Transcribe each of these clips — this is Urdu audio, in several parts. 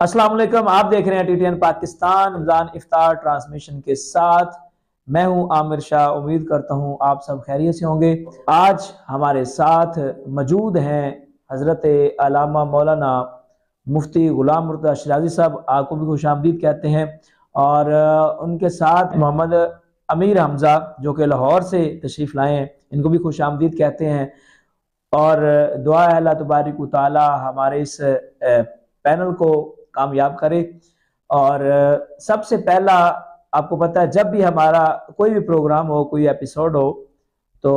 السلام علیکم، آپ دیکھ رہے ہیں TTN پاکستان رمضان افطار ٹرانسمیشن کے ساتھ۔ میں ہوں عامر شاہ، امید کرتا ہوں آپ سب خیریت سے ہوں گے۔ آج ہمارے ساتھ موجود ہیں حضرت علامہ مولانا مفتی غلام مرتضیٰ شیرازی صاحب، آپ کو بھی خوش آمدید کہتے ہیں، اور ان کے ساتھ محمد امیر حمزہ جو کہ لاہور سے تشریف لائے ہیں، ان کو بھی خوش آمدید کہتے ہیں۔ اور دعا ہے اللہ تبارک و تعالی ہمارے اس پینل کو کامیاب کرے۔ اور سب سے پہلا آپ کو پتہ ہے، جب بھی ہمارا کوئی بھی پروگرام ہو، کوئی ایپیسوڈ ہو، تو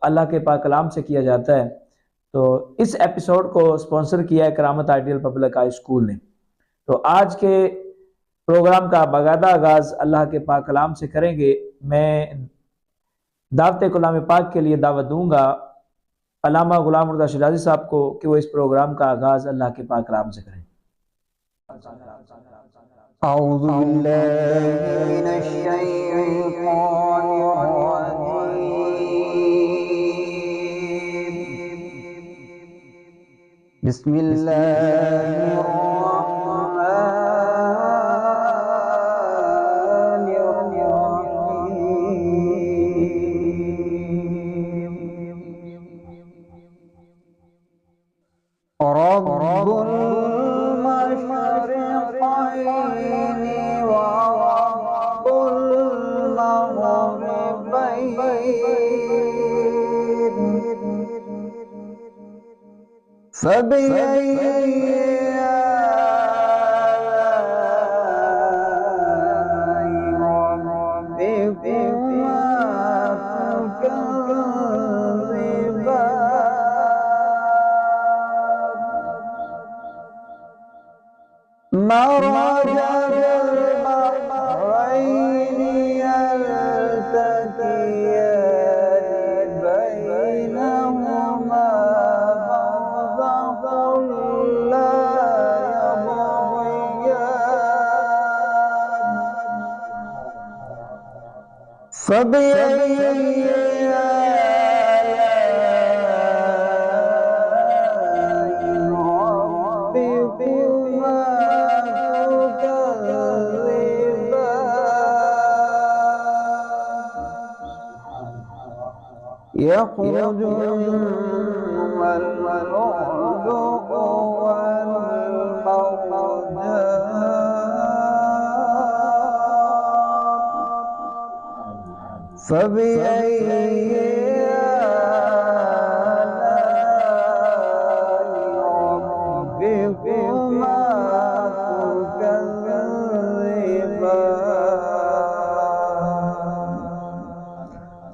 اللہ کے پاک کلام سے کیا جاتا ہے۔ تو اس ایپیسوڈ کو سپانسر کیا ہے کرامت آئیڈیل پبلک ہائی اسکول نے۔ تو آج کے پروگرام کا باقاعدہ آغاز اللہ کے پاک کلام سے کریں گے۔ میں دعوت کلام پاک کے لیے دعوت دوں گا علامہ غلام مرتضیٰ شیرازی صاحب کو کہ وہ اس پروگرام کا آغاز اللہ کے پاک کلام سے کریں۔ اعوذ باللہ من الشیطان الرجیم، بسم اللہ الرحمن الرحیم۔ رب المشرقین ورب المغربین، فبأي آلاء ربكما تكذبان، مرج البحرين يلتقيان بينهما برزخ لا يبغيان، فبأي آلاء ربكما يخرج منهما اللؤلؤ والمرجان، فبأي آلاء ربكما تكذبان،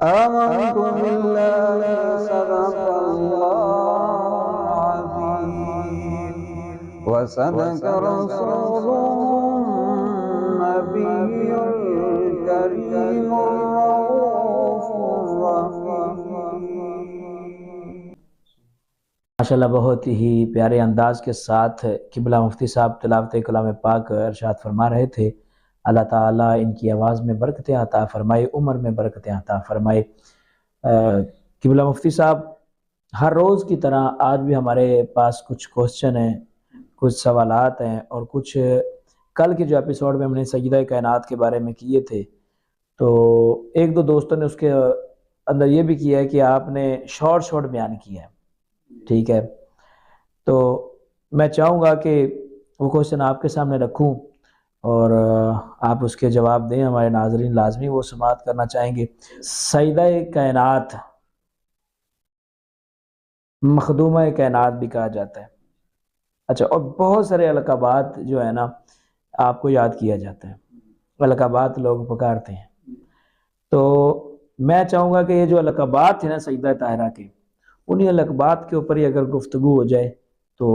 آمنت بالله صدق الله العظيم وصدق رسوله النبي الكريم الرؤوف الرحيم۔ ماشاءاللہ بہت ہی پیارے انداز کے ساتھ قبلہ مفتی صاحب تلاوت کلام پاک ارشاد فرما رہے تھے۔ اللہ تعالیٰ ان کی آواز میں برکتیں عطا فرمائے، عمر میں برکتیں عطا فرمائے۔ قبلہ مفتی صاحب ہر روز کی طرح آج بھی ہمارے پاس کچھ کوسچن ہیں، کچھ سوالات ہیں، اور کچھ کل کے جو ایپیسوڈ میں ہم نے سیدہ کائنات کے بارے میں کیے تھے، تو ایک دو دوستوں نے اس کے اندر یہ بھی کیا ہے کہ آپ نے شارٹ بیان کیا ہے، ٹھیک ہے؟ تو میں چاہوں گا کہ وہ کوسچن آپ کے سامنے رکھوں اور آپ اس کے جواب دیں۔ ہمارے ناظرین لازمی وہ سماعت کرنا چاہیں گے۔ سیدہ کائنات مخدومہ کائنات بھی کہا جاتا ہے، اچھا، اور بہت سارے القابات جو ہے نا آپ کو یاد کیا جاتا ہے، القابات لوگ پکارتے ہیں۔ تو میں چاہوں گا کہ یہ جو القابات ہیں نا سیدہ طاہرہ کے، انہی القابات کے اوپر ہی اگر گفتگو ہو جائے تو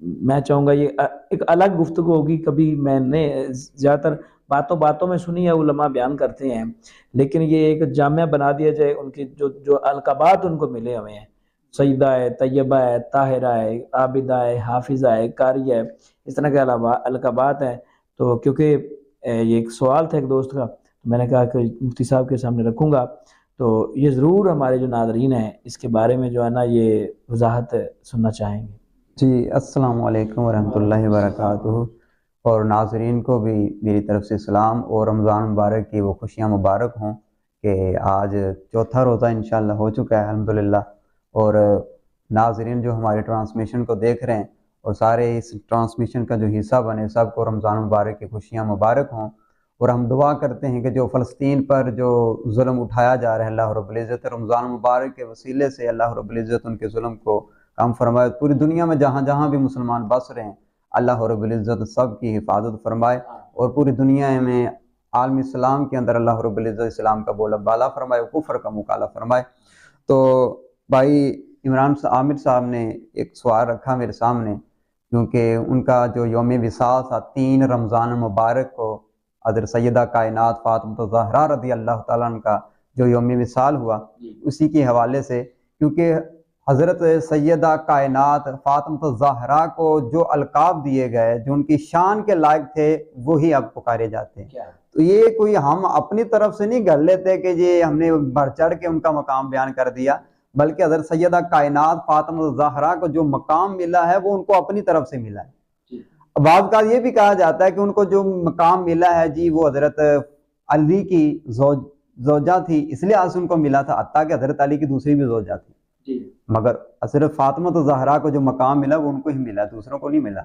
میں چاہوں گا یہ ایک الگ گفتگو ہوگی۔ کبھی میں نے زیادہ تر باتوں میں سنی ہے، علماء بیان کرتے ہیں، لیکن یہ ایک جامعہ بنا دیا جائے ان کی جو القابات ان کو ملے ہوئے ہیں، سیدہ ہے، طیبہ ہے، طاہرہ ہے، عابدہ ہے، حافظہ ہے، قاریہ ہے، اس طرح کے القابات ہیں۔ تو کیونکہ یہ ایک سوال تھا ایک دوست کا، میں نے کہا کہ مفتی صاحب کے سامنے رکھوں گا، تو یہ ضرور ہمارے جو ناظرین ہیں اس کے بارے میں جو ہے نا یہ وضاحت سننا چاہیں گے۔ جی السلام علیکم ورحمۃ اللہ وبرکاتہ، اور ناظرین کو بھی میری طرف سے سلام اور رمضان مبارک کی وہ خوشیاں مبارک ہوں کہ آج چوتھا روزہ انشاءاللہ ہو چکا ہے الحمدللہ۔ اور ناظرین جو ہمارے ٹرانسمیشن کو دیکھ رہے ہیں اور سارے اس ٹرانسمیشن کا جو حصہ بنے، سب کو رمضان مبارک کی خوشیاں مبارک ہوں۔ اور ہم دعا کرتے ہیں کہ جو فلسطین پر جو ظلم اٹھایا جا رہا ہے، اللہ رب العزت رمضان مبارک کے وسیلے سے اللہ رب العزت ان کے ظلم کو کم فرمائے۔ پوری دنیا میں جہاں جہاں بھی مسلمان بس رہے ہیں، اللہ رب العزت سب کی حفاظت فرمائے، اور پوری دنیا میں عالم اسلام کے اندر اللہ رب العزت اسلام کا بولا بالا فرمائے، کفر کا مقابلہ فرمائے۔ تو بھائی عمران عامر صاحب نے ایک سوال رکھا میرے سامنے، کیونکہ ان کا جو یوم وصال تھا 3 رمضان مبارک کو حضرت سیدہ کائنات فاطمہ الزہرا رضی اللہ تعالیٰ عنہ کا جو یوم وصال ہوا، اسی کے حوالے سے، کیونکہ حضرت سیدہ کائنات فاطمہ الزہرا کو جو القاب دیے گئے، جو ان کی شان کے لائق تھے، وہی اب پکارے جاتے ہیں۔ تو یہ کوئی ہم اپنی طرف سے نہیں کر لیتے کہ یہ ہم نے بڑھ چڑھ کے ان کا مقام بیان کر دیا، بلکہ حضرت سیدہ کائنات فاطمہ الزہرا کو جو مقام ملا ہے وہ ان کو اپنی طرف سے ملا ہے۔ بعض کا یہ بھی کہا جاتا ہے کہ ان کو جو مقام ملا ہے جی وہ حضرت علی کی زوجہ تھی، اس لیے آج ان کو ملا تھا، حتیٰ کہ حضرت علی کی دوسری بھی زوجہ تھی، مگر حضرت فاطمہ الزہرا کو جو مقام ملا وہ ان کو ہی ملا، دوسروں کو نہیں ملا۔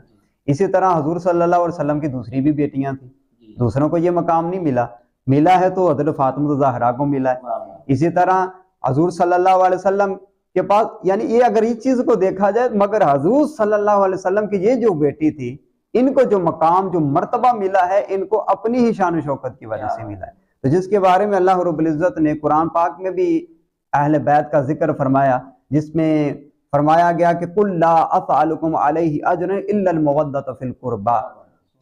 اسی طرح حضور صلی اللہ علیہ وسلم کی دوسری بھی بیٹیاں تھیں، دوسروں کو یہ مقام نہیں ملا، ملا ہے تو حضرت فاطمہ الزہرا کو ملا ہے۔ اسی طرح حضور صلی اللہ علیہ وسلم کے پاس، یعنی یہ اگر اس چیز کو دیکھا جائے، مگر حضور صلی اللہ علیہ وسلم کی یہ جو بیٹی تھی، ان کو جو مقام جو مرتبہ ملا ہے، ان کو اپنی ہی شان و شوکت کی وجہ سے ملا ہے، تو جس کے بارے میں اللہ رب العزت نے قرآن پاک میں بھی اہل بیت کا ذکر فرمایا، جس میں فرمایا گیا کہ قُلْ لَا أَسْأَلُكُمْ عَلَيْهِ أَجْرًا إِلَّا الْمَوَدَّةَ فِي الْقُرْبَى۔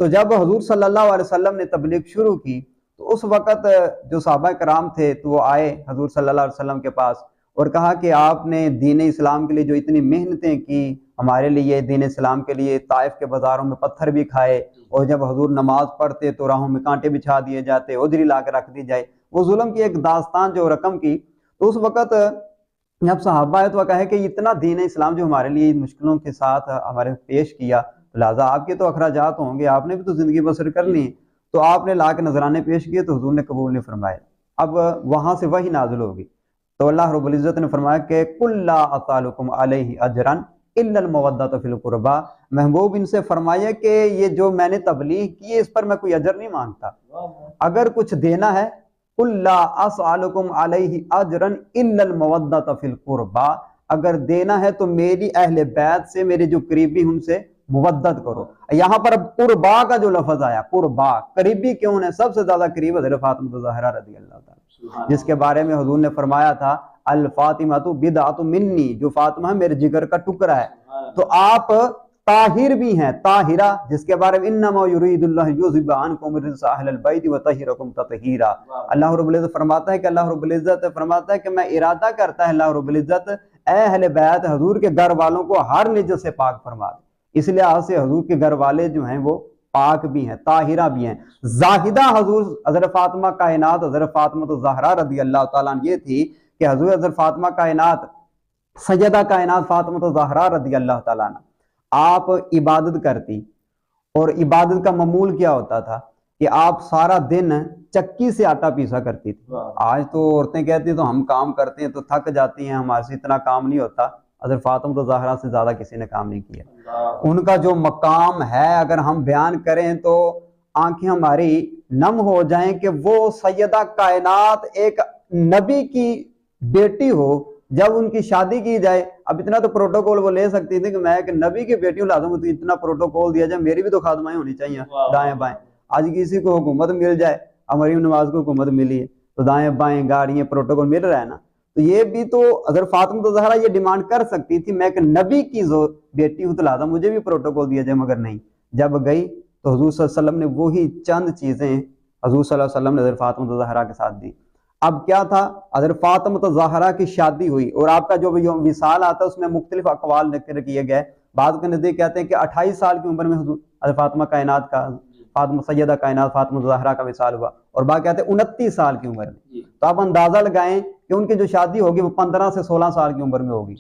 تو جب حضور صلی اللہ علیہ وسلم نے تبلیغ شروع کی تو اس وقت جو صحابہ کرام تھے تو وہ آئے حضور صلی اللہ علیہ وسلم کے پاس اور کہا کہ آپ نے دین اسلام کے لیے جو اتنی محنتیں کی، ہمارے لیے دین اسلام کے لیے طائف کے بازاروں میں پتھر بھی کھائے، اور جب حضور نماز پڑھتے تو راہوں میں کانٹے بچھا دیے جاتے، ادری لا کے رکھ دی جائے، وہ ظلم کی ایک داستان جو رقم کی۔ تو اس وقت جب صحابہ ہے تو کہا کہ اتنا دین اسلام جو ہمارے لیے مشکلوں کے ساتھ ہمارے پیش کیا، لہٰذا آپ کے تو اخراجات ہوں گے، آپ نے بھی تو زندگی بسر کرنی ہے، تو آپ نے لا کے نذرانے پیش کیے تو حضور نے قبول نہیں فرمائے۔ اب وہاں سے وحی نازل ہوگی تو اللہ رب العزت نے فرمایا کہ قُلْ لَا أَسْأَلُكُمْ عَلَيْهِ أَجْرًا إِلَّا الْمَوَدَّةَ فِي الْقُرْبَى۔ محبوب ان سے فرمایا کہ یہ جو میں نے تبلیغ کی ہے اس پر میں کوئی اجر نہیں مانگتا، اگر کچھ دینا ہے قُلْ لَا أَسْأَلُكُمْ عَلَيْهِ أَجْرًا إِلَّا الْمَوَدَّةَ فِي الْقُرْبَى، اگر دینا ہے تو میری اہل بیت سے، میرے جو قریبی ان سے مودت کرو۔ یہاں پر قربا کا جو لفظ آیا، قربا قریبی کیوں ہے؟ سب سے زیادہ قریب حضرت فاطمہ الزہرا رضی اللہ تعالیٰ، جس کے بارے میں حضور نے فرمایا تھا الفاطمہ بدعۃ منی، جو فاطمہ ہے میرے جگر کا ٹکڑا ہے۔ تو آپ طاہر بھی ہیں، طاہرہ، جس کے بارے میں انما یرید اللہ یذھب عنکم الرجس اہل البیت وطہرکم تطہیرا۔ اللہ رب العزت فرماتا ہے کہ اللہ رب العزت فرماتا ہے کہ میں ارادہ کرتا ہے اللہ رب العزت اے اہل بیت حضور کے گھر والوں کو ہر نجس سے پاک فرما دے، اس لحاظ سے حضور کے گھر والے جو ہیں وہ پاک بھی ہیں، طاہرہ بھی ہیں۔ زاہدہ حضور حضرت فاطمہ کائنات حضرت فاطمہ الزہرا رضی اللہ تعالیٰ عنہ یہ تھی کہ حضور حضرت فاطمہ کائنات سیدہ کائنات فاطمہ الزہرا رضی اللہ تعالیٰ عنہ آپ عبادت کرتی، اور عبادت کا معمول کیا ہوتا تھا کہ آپ سارا دن چکی سے آٹا پیسا کرتی تھی۔ آج تو عورتیں کہتی ہیں تو ہم کام کرتے ہیں تو تھک جاتی ہیں، ہمارے سے اتنا کام نہیں ہوتا، حضرت فاطمہ الزہرا سے زیادہ کسی نے کام نہیں کیا۔ ان کا جو مقام ہے اگر ہم بیان کریں تو آنکھیں ہماری نم ہو جائیں کہ وہ سیدہ کائنات ایک نبی کی بیٹی ہو، جب ان کی شادی کی جائے، اب اتنا تو پروٹوکول وہ لے سکتی تھی کہ میں ایک نبی کی بیٹی ہوں، لازم اتنا پروٹوکول دیا جائے، میری بھی تو خادمائیں ہونی چاہیے دائیں بائیں۔ آج کسی کو حکومت مل جائے، مریم نواز کو حکومت ملی ہے تو دائیں بائیں گاڑیاں پروٹوکول مل رہا ہے نا، تو یہ بھی تو حضرت فاطمہ الزہرا یہ ڈیمانڈ کر سکتی تھی، میں ایک نبی کی بیٹی ہوں تو لہٰذا مجھے بھی پروٹوکول دیا جائے، مگر نہیں۔ جب گئی تو حضور صلی اللہ علیہ وسلم نے وہی چند چیزیں حضور صلی اللہ علیہ وسلم نے حضرت فاطمہ الزہرا کے ساتھ دی۔ اب کیا تھا، حضرت فاطمہ الزہرا کی شادی ہوئی اور آپ کا جو وصال آتا ہے اس میں مختلف اقوال ذکر کیے گئے، بعض کے نزدیک کہتے ہیں کہ 28 سال کی عمر میں حضرت فاطمہ کائنات کا فاطمہ سیدہ کائنات فاطمہ الزہرا کا وصال ہوا، اور بعض کہتے ہیں 29 سال کی عمر میں۔ تو آپ اندازہ لگائیں کہ ان کی جو شادی ہوگی وہ 15 سے 16 سال کی عمر میں ہوگی،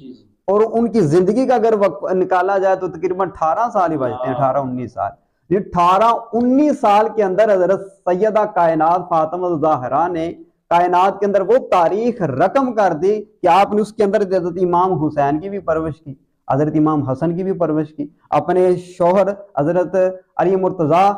اور ان کی زندگی کا اگر وقت نکالا جائے تو تقریباً 18 سال ہی بجتے ہیں، 18-19 سال۔ یہ 18-19 سال کے اندر حضرت سیدہ کائنات فاطمہ زہرا نے کائنات کے اندر وہ تاریخ رقم کر دی کہ آپ نے اس کے اندر حضرت امام حسین کی بھی پرورش کی، حضرت امام حسن کی بھی پرورش کی، اپنے شوہر حضرت علی مرتضیٰ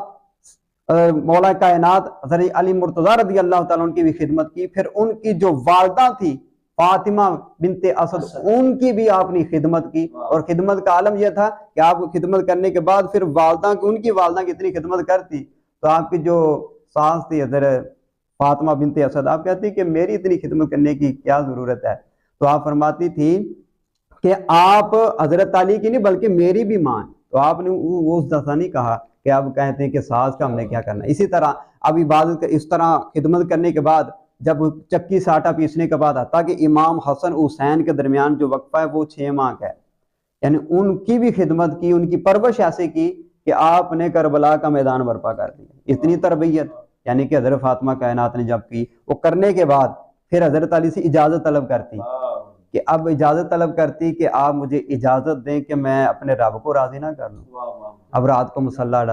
مولا کائنات حضرت علی مرتضیٰ رضی اللہ تعالیٰ ان کی بھی خدمت کی، پھر ان کی جو والدہ تھی فاطمہ بنت اسد ان کی بھی آپ نے خدمت کی، اور خدمت کا عالم یہ تھا کہ آپ کو خدمت کرنے کے بعد پھر والدہ کی ان کی والدہ کی اتنی خدمت کرتی تو آپ کی جو ساس تھی حضرت فاطمہ بنت اسد، آپ کہتی کہ میری اتنی خدمت کرنے کی کیا ضرورت ہے، تو آپ فرماتی تھی کہ آپ حضرت علی کی نہیں بلکہ میری بھی ماں، تو آپ نے وہ اس دفعہ نہیں کہا کہ آپ کہتے ہیں کہ ساس کا ہم نے کیا کرنا ہے۔ اسی طرح اب عبادت اس طرح خدمت کرنے کے بعد جب چکی سے آٹا پیسنے کے بعد آتا کہ امام حسن حسین کے درمیان جو وقفہ ہے وہ 6 ماہ کا ہے، یعنی ان کی بھی خدمت کی، ان کی پرورش ایسے کی کہ آپ نے کربلا کا میدان برپا کر دیا۔ اتنی تربیت یعنی کہ حضرت فاطمہ کائنات نے جب کی، وہ کرنے کے بعد پھر حضرت علی سے اجازت طلب کرتی کہ اب اجازت طلب کرتی کہ آپ مجھے اجازت دیں کہ میں اپنے رب کو راضی نہ کر لوں۔ اب رات کو مصلی ڈال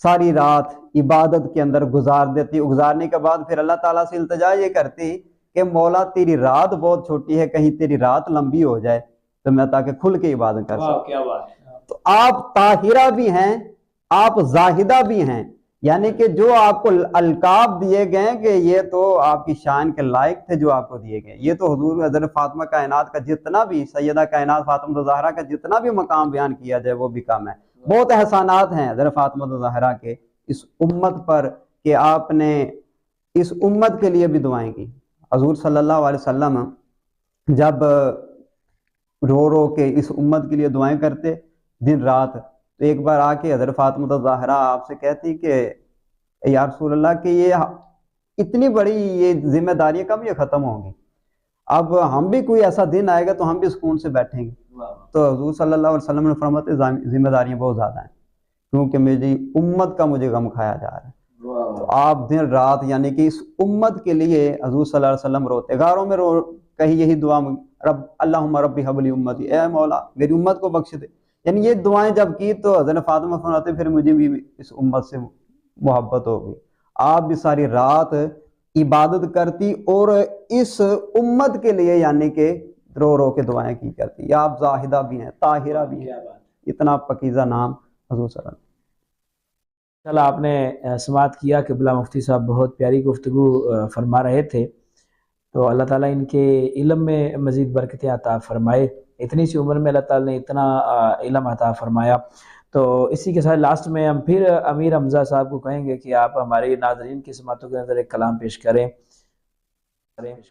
ساری رات عبادت کے اندر گزار دیتی، گزارنے کے بعد پھر اللہ تعالیٰ سے التجا یہ کرتی کہ مولا تیری رات بہت چھوٹی ہے، کہیں تیری رات لمبی ہو جائے تو میں تاکہ کھل کے عبادت کر سکوں۔ تو آپ طاہرہ بھی ہیں، آپ زاہدہ بھی ہیں، یعنی کہ جو آپ کو القاب دیے گئے کہ یہ تو آپ کی شان کے لائق تھے جو آپ کو دیے گئے، یہ تو حضور حضرت فاطمہ کائنات کا جتنا بھی سیدہ کائنات فاطمہ زہرا کا جتنا بھی مقام بیان کیا جائے وہ بھی کم ہے۔ بہت احسانات ہیں حضرت فاطمہ زہرا کے اس امت پر کہ آپ نے اس امت کے لیے بھی دعائیں کی۔ حضور صلی اللہ علیہ وسلم جب رو رو کے اس امت کے لیے دعائیں کرتے دن رات، تو ایک بار آ کے حضرت فاطمہ زہرا آپ سے کہتی کہ یا رسول اللہ کہ یہ اتنی بڑی یہ ذمہ داریاں کب یہ ختم ہوں گی، اب ہم بھی کوئی ایسا دن آئے گا تو ہم بھی سکون سے بیٹھیں گے۔ تو حضور صلی اللہ علیہ وسلم نے فرماتے ذمہ داریاں بہت زیادہ ہیں کیونکہ میری امت کا مجھے غم کھایا جا رہا ہے۔ تو آپ دن رات یعنی کہ اس امت کے لیے حضور صلی اللہ علیہ وسلم روتے، غاروں میں رو کہیں یہی دعا رب اللہم ربی حب لی امتی، اے مولا میری امت کو بخش دے، یعنی یہ دعائیں جب کی تو حضرت فاطمہ فرماتے پھر مجھے بھی اس امت سے محبت ہو گئی۔ آپ بھی ساری رات عبادت کرتی اور اس امت کے لیے یعنی کہ رو رو کے دعائیں کی کرتی۔ آپ زاہدہ بھی ہیں، طاہرہ بھی ہیں، اتنا پکیزہ نام حضور صلی اللہ علیہ وسلم۔ چلا آپ نے سماعت کیا کہ بلا مفتی صاحب بہت پیاری گفتگو فرما رہے تھے، تو اللہ تعالیٰ ان کے علم میں مزید برکتیں عطا فرمائے، اتنی سی عمر میں اللہ تعالیٰ نے اتنا علم عطا فرمایا۔ تو اسی کے ساتھ لاسٹ میں ہم پھر امیر حمزہ صاحب کو کہیں گے کہ آپ ہمارے ناظرین کی سماعتوں کے اندر ایک کلام پیش کریں۔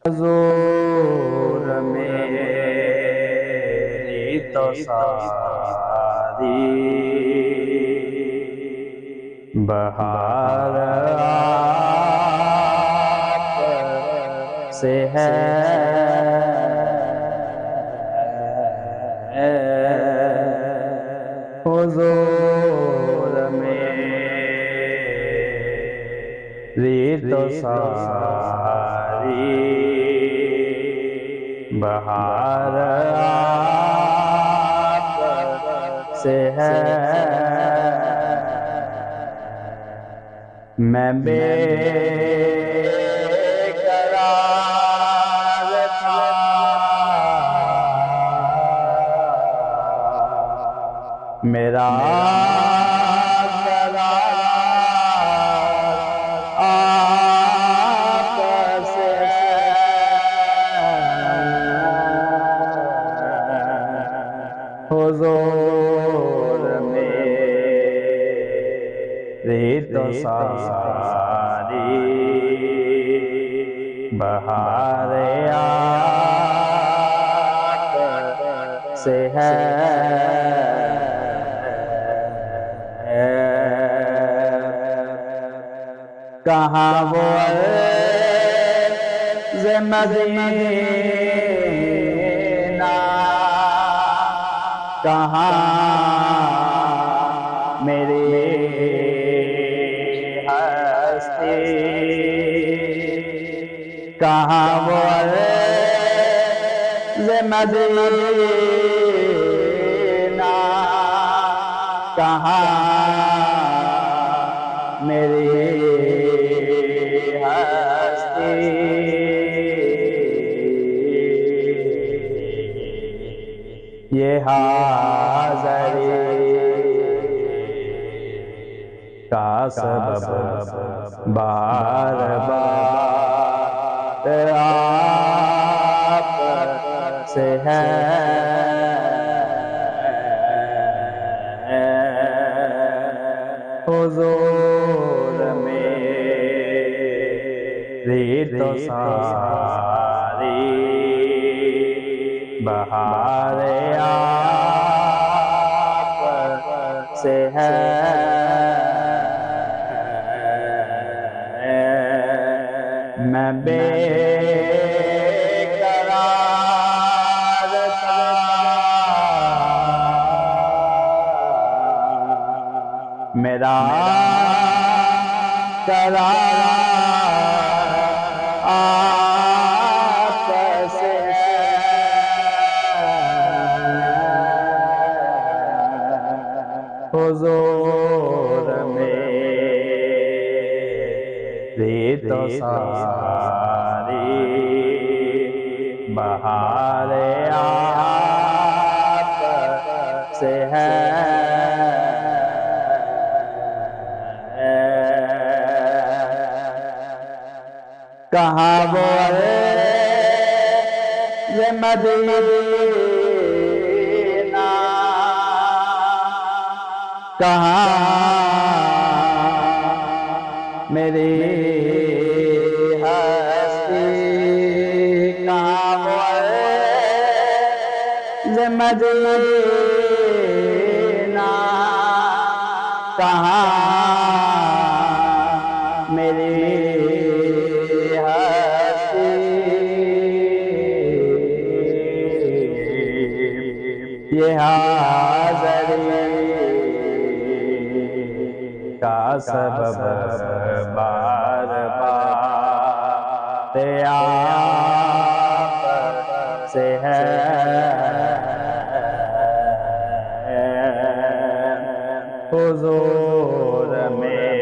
حضور میری تو ساری بہار آپ سے ہے، حضور میری تو ساری بہار آپ سے ہے، میں بے قرار تھا میرا قرار آپ سے حضور میری تو ساری بہار آپ سے ہے، کہاں وہ عرض مدینہ، کہاں میری ہستی، کہاں وہ عرض مدینہ کہاں میری ہستی یہ حاضری کا سبب بار بار آپ سے ہے حضور میری تو ساری بہار آپ سے ہے میں بے قرار تھا میرا قرار آپ سے حضور میری تو ساری بہار آپ سے ہے کہاں وہ عرض مدینہ کہاں میری ہستی کہاں وہ عرض مدینہ کہاں میری یہ حاضری کا سبب بار بار آپ سے ہے حضور میری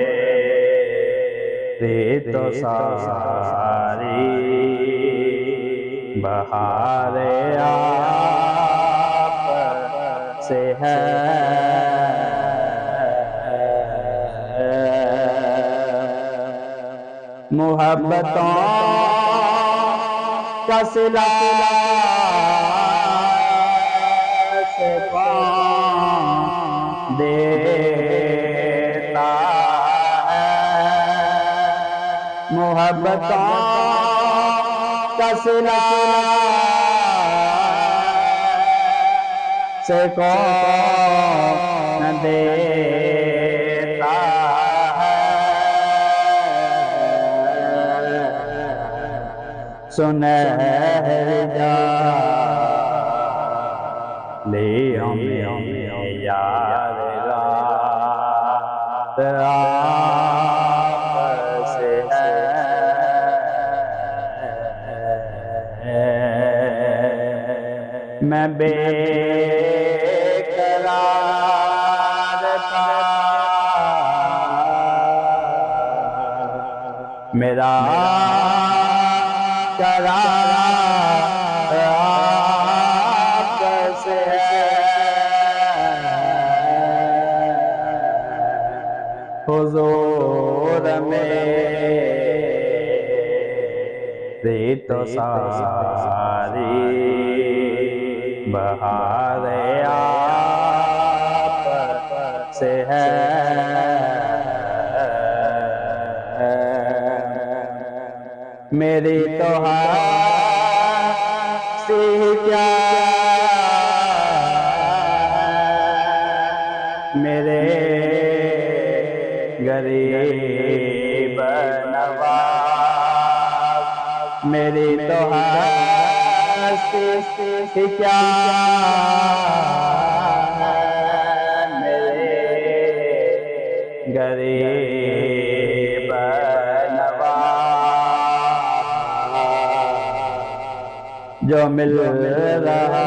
تو ساری بہار آپ سے ہے محبتوں کا صلہ سے کون دیتا ہے محبتوں کا صلہ سے کون دیتا ہے سنہری جالیوں میں یار رات آپ سے ہے میں بے قرار تھا میرا قرار آپ سے ہے حضور میری تو ساری بہار آپ سے ہے میری تو ہستی کیا میرے غریب نواز میری تو ہستی کیا میرے غریب جو مل رہا